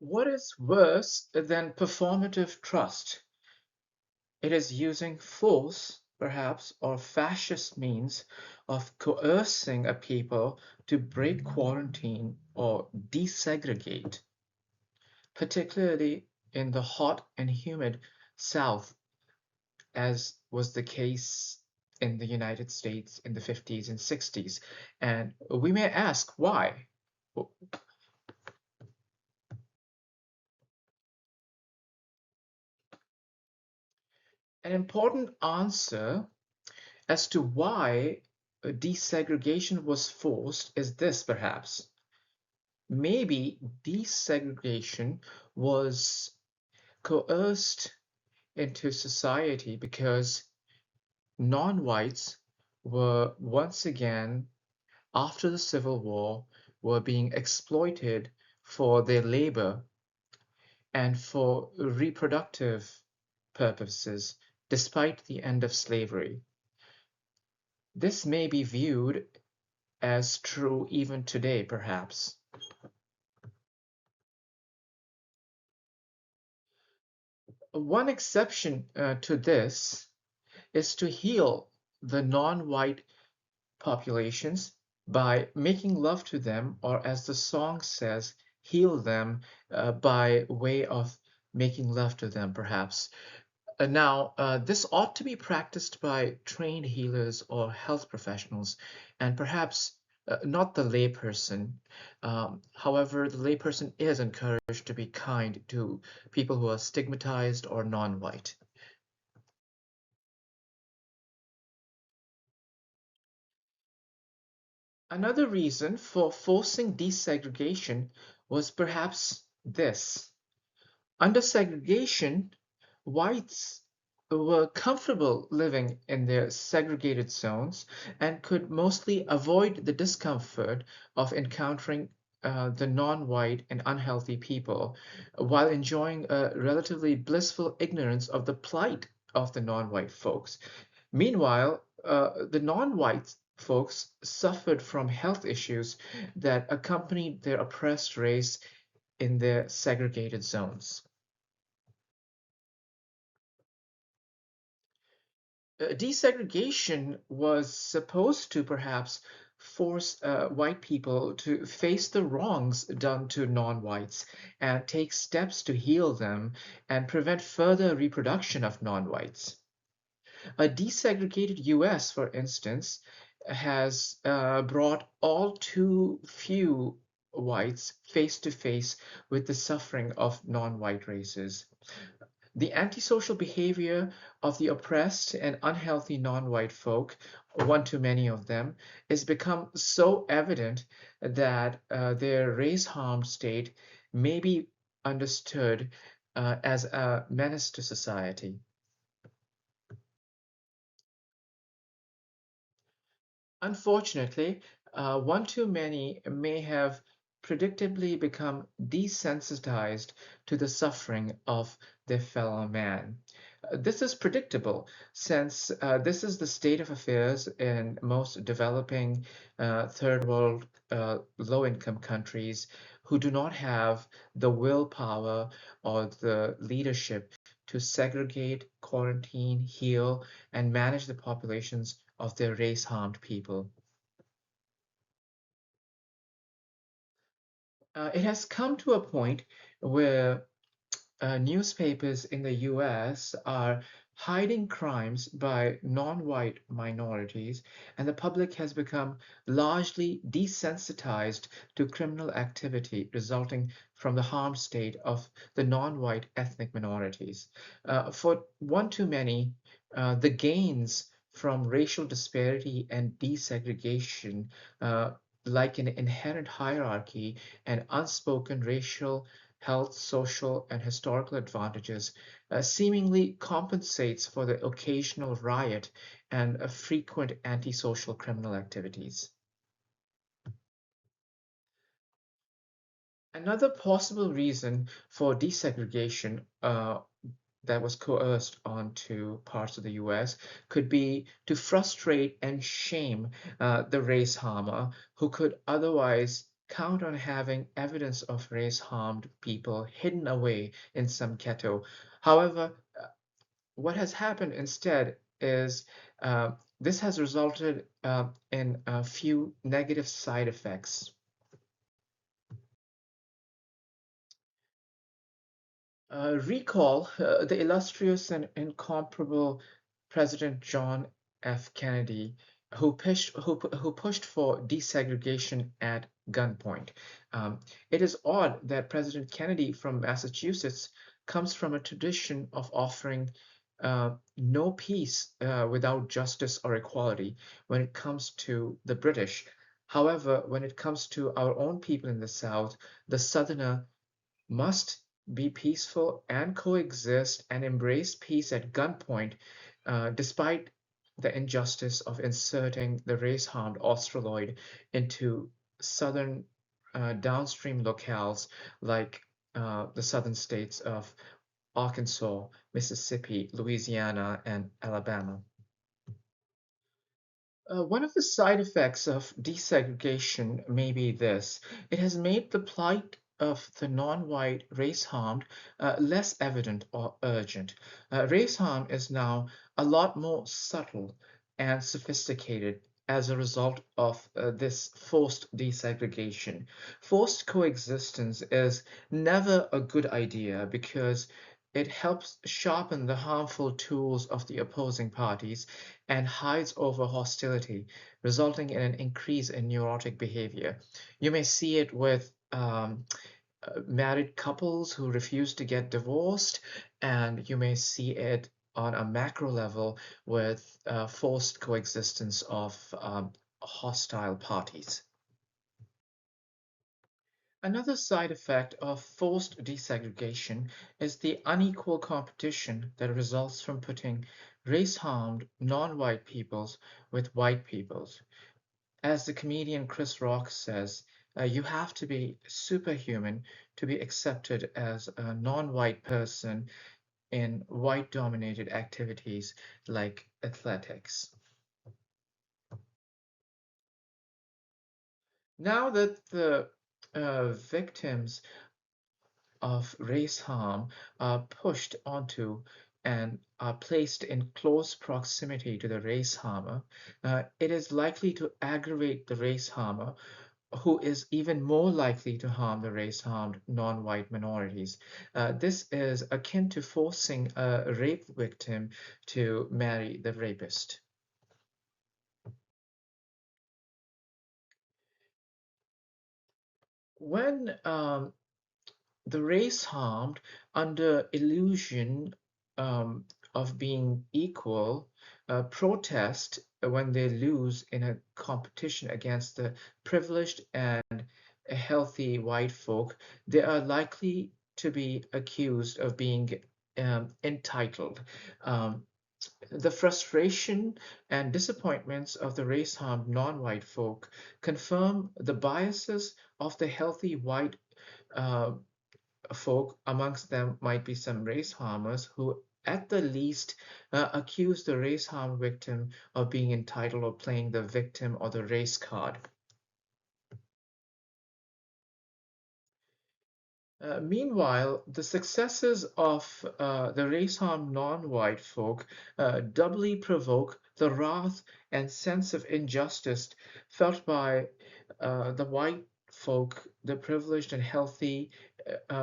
What is worse than performative trust? It is using force, perhaps, or fascist means of coercing a people to break quarantine or desegregate, particularly in the hot and humid South, as was the case in the United States in the 50s and 60s. And we may ask why. An important answer as to why desegregation was forced is this, perhaps. Maybe desegregation was coerced into society because non-whites were once again, after the Civil War, were being exploited for their labor and for reproductive purposes, despite the end of slavery. This may be viewed as true even today, perhaps. One exception to this is to heal the non-white populations by making love to them, or as the song says, heal them by way of making love to them, perhaps. This ought to be practiced by trained healers or health professionals, and perhaps not the layperson. However, the layperson is encouraged to be kind to people who are stigmatized or non-white. Another reason for forcing desegregation was perhaps this. Under segregation, whites were comfortable living in their segregated zones and could mostly avoid the discomfort of encountering the non-white and unhealthy people while enjoying a relatively blissful ignorance of the plight of the non-white folks. Meanwhile, the non-white folks suffered from health issues that accompanied their oppressed race in their segregated zones. Desegregation was supposed to perhaps force white people to face the wrongs done to non-whites and take steps to heal them and prevent further reproduction of non-whites. A desegregated US, for instance, has brought all too few whites face to face with the suffering of non-white races. The antisocial behavior of the oppressed and unhealthy non-white folk, one too many of them, has become so evident that their race-harmed state may be understood as a menace to society. Unfortunately, one too many may have predictably become desensitized to the suffering of their fellow man. This is predictable since this is the state of affairs in most developing third world low income countries who do not have the willpower or the leadership to segregate, quarantine, heal, and manage the populations of their race harmed people. It has come to a point where newspapers in the US are hiding crimes by non-white minorities, and the public has become largely desensitized to criminal activity resulting from the harm state of the non-white ethnic minorities. For one too many, the gains from racial disparity and desegregation, like an inherent hierarchy and unspoken racial health, social, and historical advantages, seemingly compensates for the occasional riot and frequent antisocial criminal activities. Another possible reason for desegregation that was coerced onto parts of the US could be to frustrate and shame the race harmer who could otherwise count on having evidence of race-harmed people hidden away in some ghetto. However, what has happened instead is this has resulted in a few negative side effects. Recall the illustrious and incomparable President John F. Kennedy, who pushed for desegregation at gunpoint. It is odd that President Kennedy from Massachusetts comes from a tradition of offering no peace without justice or equality when it comes to the British. However, when it comes to our own people in the South, the Southerner must be peaceful and coexist and embrace peace at gunpoint, despite the injustice of inserting the race harmed Australoid into southern downstream locales like the southern states of Arkansas, Mississippi, Louisiana, and Alabama. One of the side effects of desegregation may be this. It has made the plight of the non-white race harmed less evident or urgent. Race harm is now a lot more subtle and sophisticated as a result of this forced desegregation. Forced coexistence is never a good idea because it helps sharpen the harmful tools of the opposing parties and hides over hostility, resulting in an increase in neurotic behavior. You may see it with married couples who refuse to get divorced, and you may see it on a macro level with forced coexistence of hostile parties. Another side effect of forced desegregation is the unequal competition that results from putting race-harmed non-white peoples with white peoples. As the comedian Chris Rock says, you have to be superhuman to be accepted as a non-white person in white-dominated activities like athletics. Now that the victims of race harm are pushed onto and are placed in close proximity to the race harmer, it is likely to aggravate the race harmer, who is even more likely to harm the race harmed non white minorities. This is akin to forcing a rape victim to marry the rapist. When the race harmed, under illusion of being equal, protest when they lose in a competition against the privileged and healthy white folk, they are likely to be accused of being entitled. Um, the frustration and disappointments of the race harmed non white folk confirm the biases of the healthy white uh, folk. Amongst them might be some race harmers who, at the least, accuse the race harm victim of being entitled or playing the victim or the race card. Meanwhile, the successes of the race-harmed non-white folk doubly provoke the wrath and sense of injustice felt by the white folk, the privileged and healthy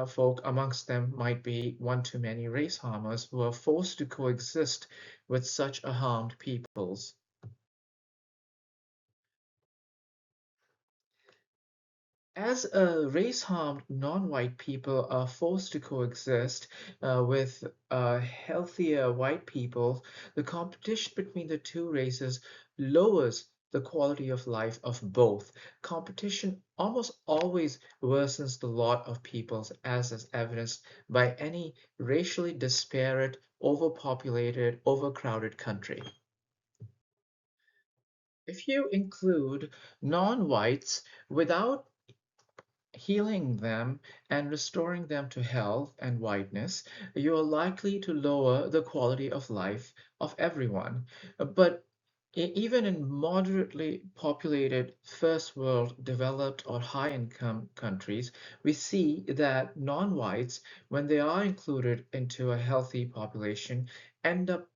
folk. Amongst them might be one too many race harmers who are forced to coexist with such a harmed peoples. As race-harmed non-white people are forced to coexist with healthier white people, the competition between the two races lowers the quality of life of both. Competition almost always worsens the lot of peoples, as is evidenced by any racially disparate, overpopulated, overcrowded country. If you include non-whites without healing them and restoring them to health and whiteness, you are likely to lower the quality of life of everyone. But Even in moderately populated first world developed or high income countries, we see that non-whites, when they are included into a healthy population, end up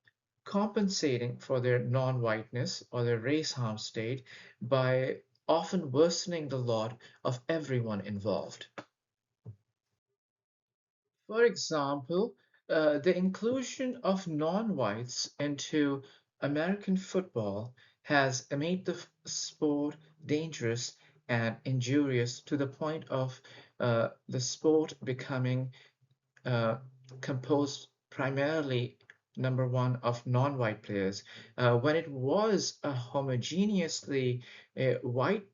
compensating for their non-whiteness or their race harm state by often worsening the lot of everyone involved. For example, the inclusion of non-whites into American football has made the sport dangerous and injurious to the point of the sport becoming uh, composed primarily, number one, of non-white players. When it was a homogeneously white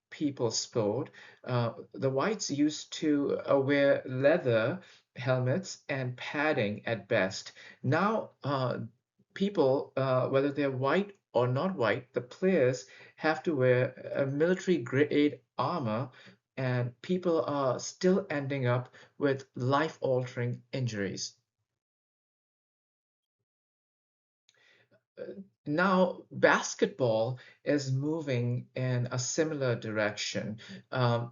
people sport, the whites used to wear leather helmets and padding at best. Now, people, whether they're white or not white, the players have to wear a military grade armor, and people are still ending up with life-altering injuries. Now, basketball is moving in a similar direction. Um,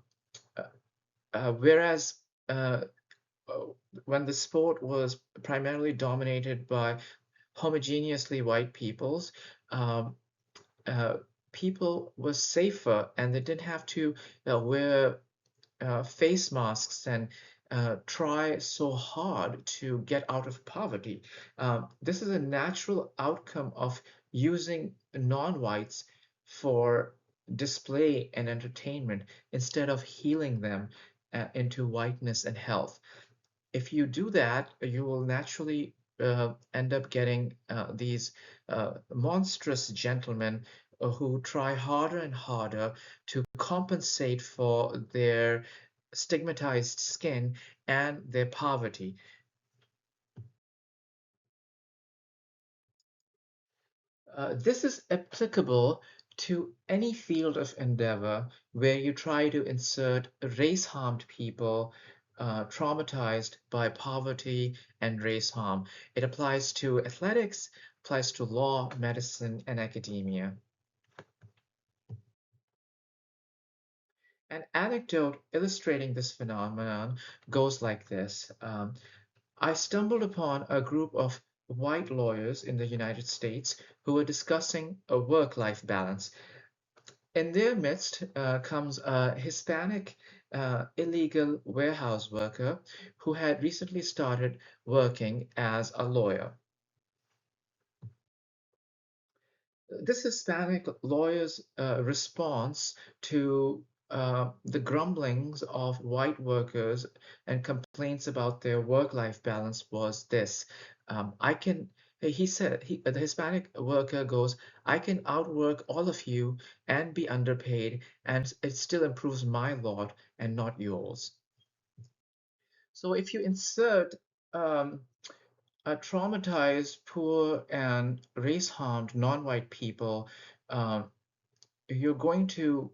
whereas uh, uh, when the sport was primarily dominated by homogeneously white peoples, um, uh, people were safer and they didn't have to wear face masks and try so hard to get out of poverty. This is a natural outcome of using non-whites for display and entertainment instead of healing them into whiteness and health. If you do that, you will naturally end up getting these monstrous gentlemen who try harder and harder to compensate for their stigmatized skin and their poverty. This is applicable to any field of endeavor where you try to insert race-harmed people traumatized by poverty and race harm. It applies to athletics, applies to law, medicine, and academia. An anecdote illustrating this phenomenon goes like this. I stumbled upon a group of white lawyers in the United States who were discussing a work-life balance. In their midst comes a Hispanic illegal warehouse worker who had recently started working as a lawyer. This Hispanic lawyer's response to the grumblings of white workers and complaints about their work-life balance was this. I can, he said, the Hispanic worker goes, I can outwork all of you and be underpaid, and it still improves my lot and not yours. So if you insert um, a traumatized, poor, and race-harmed non-white people, um, you're going to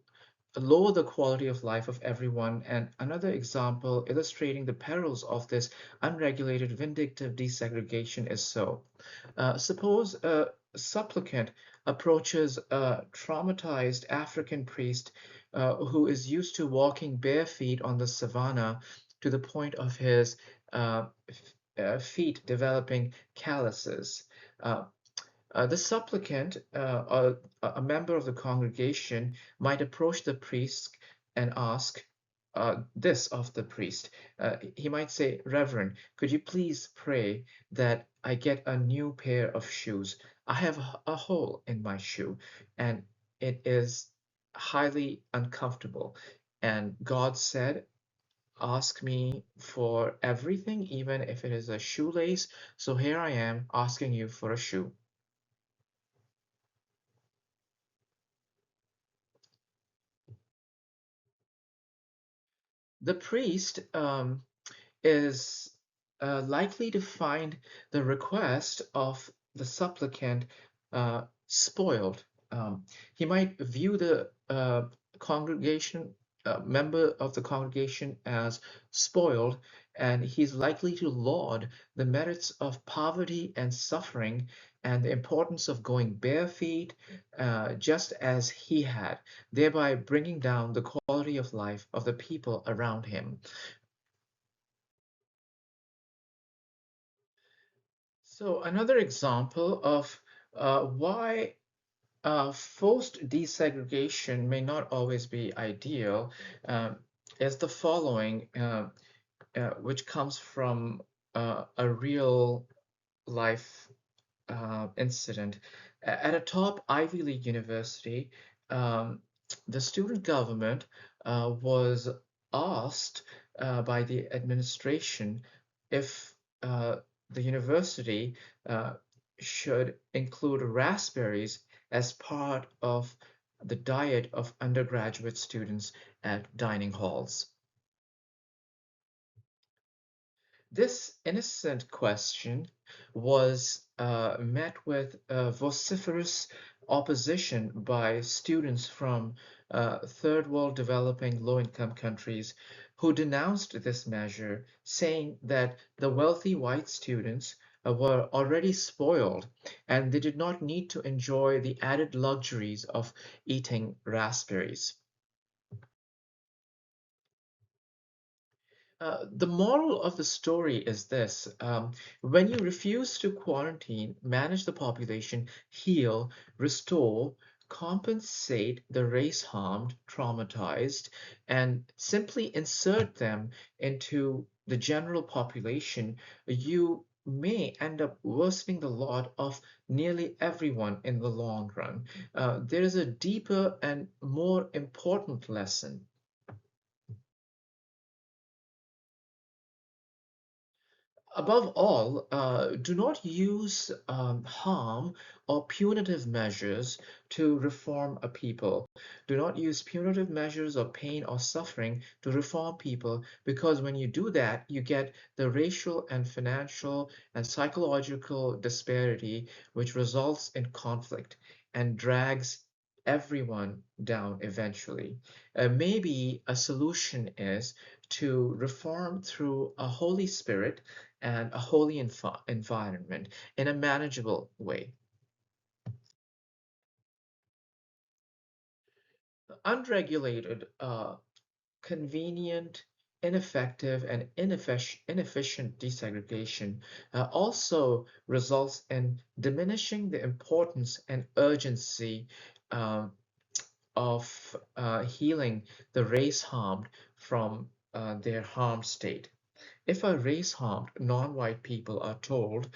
lower the quality of life of everyone. And another example illustrating the perils of this unregulated vindictive desegregation is so. Suppose a supplicant approaches a traumatized African priest who is used to walking bare feet on the savannah to the point of his feet developing calluses. Uh, the supplicant, a member of the congregation, might approach the priest and ask this of the priest. He might say, Reverend, could you please pray that I get a new pair of shoes? I have a hole in my shoe and it is highly uncomfortable. And God said, ask me for everything, even if it is a shoelace. So here I am asking you for a shoe. The priest is likely to find the request of the supplicant spoiled. He might view the congregation, member of the congregation as spoiled, and he's likely to laud the merits of poverty and suffering and the importance of going bare feet, just as he had, thereby bringing down the quality of life of the people around him. So, another example of why forced desegregation may not always be ideal um, is the following, which comes from a real life incident. At a top Ivy League university, um, the student government was asked by the administration if uh, the university uh, should include raspberries as part of the diet of undergraduate students at dining halls. This innocent question was met with vociferous opposition by students from third world developing low income countries who denounced this measure, saying that the wealthy white students were already spoiled and they did not need to enjoy the added luxuries of eating raspberries. The moral of the story is this: when you refuse to quarantine, manage the population, heal, restore, compensate the race harmed, traumatized, and simply insert them into the general population, you may end up worsening the lot of nearly everyone in the long run. There is a deeper and more important lesson. Above all, do not use harm or punitive measures to reform a people. Do not use punitive measures or pain or suffering to reform people, because when you do that, you get the racial and financial and psychological disparity, which results in conflict and drags everyone down eventually. Maybe a solution is to reform through a Holy Spirit and a holy environment in a manageable way. Unregulated, convenient, ineffective, and inefficient desegregation also results in diminishing the importance and urgency uh, of healing the race harmed from their harm state. If a race harmed non-white people are told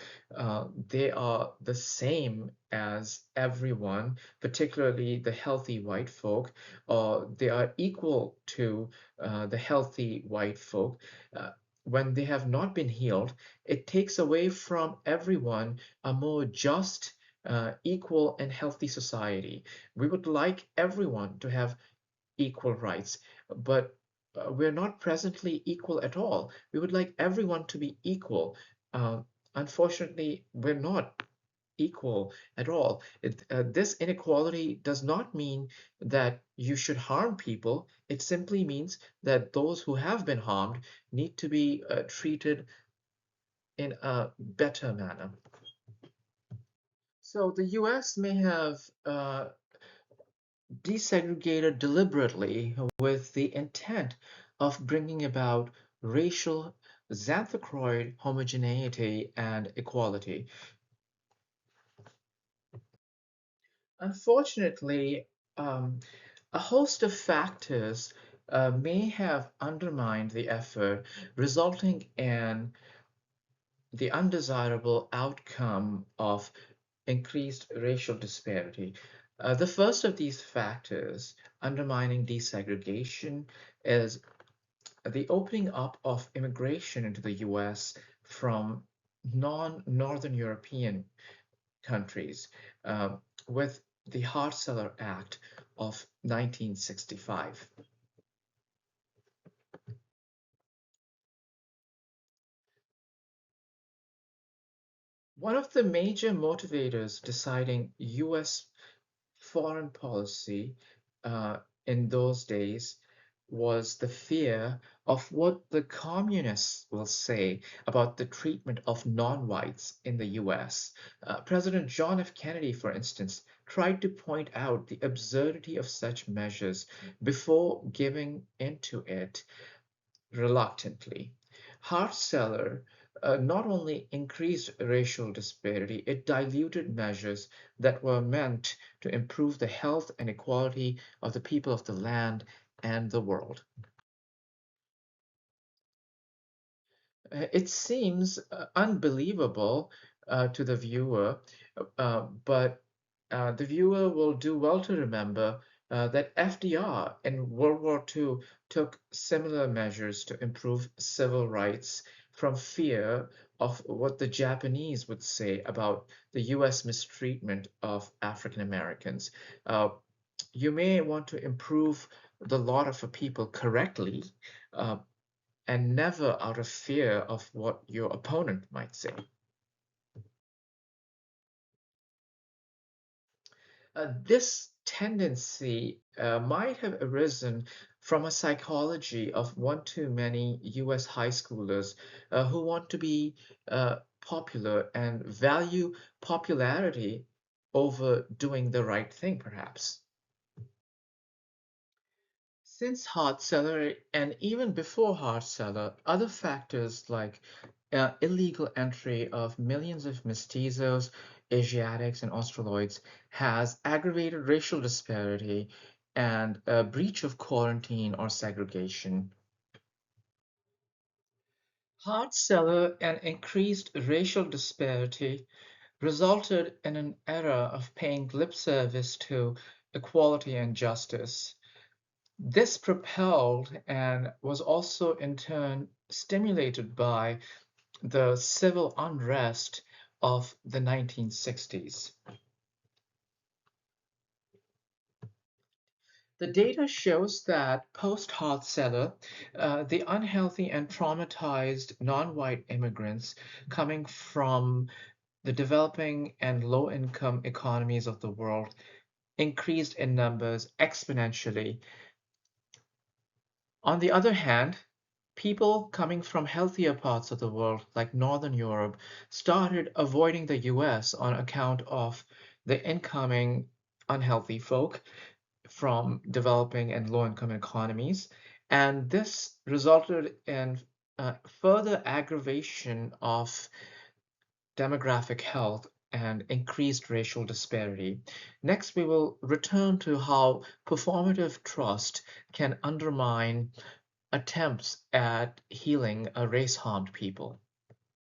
they are the same as everyone, particularly the healthy white folk, or they are equal to the healthy white folk, uh, when they have not been healed, it takes away from everyone a more just, equal, and healthy society. We would like everyone to have equal rights, but we're not presently equal at all. We would like everyone to be equal. Uh, Unfortunately, we're not equal at all. This inequality does not mean that you should harm people. It simply means that those who have been harmed need to be treated in a better manner. So the US may have desegregated deliberately with the intent of bringing about racial xanthocroid homogeneity and equality. Unfortunately, um, a host of factors may have undermined the effort, resulting in the undesirable outcome of increased racial disparity. The first of these factors undermining desegregation is the opening up of immigration into the US from non-Northern European countries uh, with the Hart-Celler Act of 1965. One of the major motivators deciding US foreign policy uh, in those days was the fear of what the communists will say about the treatment of non-whites in the US. President John F. Kennedy, for instance, tried to point out the absurdity of such measures before giving into it reluctantly. Hart-Celler not only increased racial disparity, it diluted measures that were meant to improve the health and equality of the people of the land and the world. It seems unbelievable to the viewer, but the viewer will do well to remember that FDR in World War II took similar measures to improve civil rights from fear of what the Japanese would say about the US mistreatment of African Americans. Uh, you may want to improve the lot of a people correctly, uh, and never out of fear of what your opponent might say. This tendency might have arisen from a psychology of one too many US high schoolers who want to be popular and value popularity over doing the right thing, perhaps. Since Hart-Celler and even before Hart-Celler, other factors like illegal entry of millions of mestizos, Asiatics, and Australoids has aggravated racial disparity and a breach of quarantine or segregation. Hart-Celler and increased racial disparity resulted in an era of paying lip service to equality and justice. This propelled and was also in turn stimulated by the civil unrest of the 1960s. The data shows that post-Hart-Celler, the unhealthy and traumatized non-white immigrants coming from the developing and low-income economies of the world increased in numbers exponentially. On the other hand, people coming from healthier parts of the world, like Northern Europe, started avoiding the US on account of the incoming unhealthy folk from developing and low income economies. And this resulted in further aggravation of demographic health and increased racial disparity. Next, we will return to how performative trust can undermine attempts at healing a race-harmed people.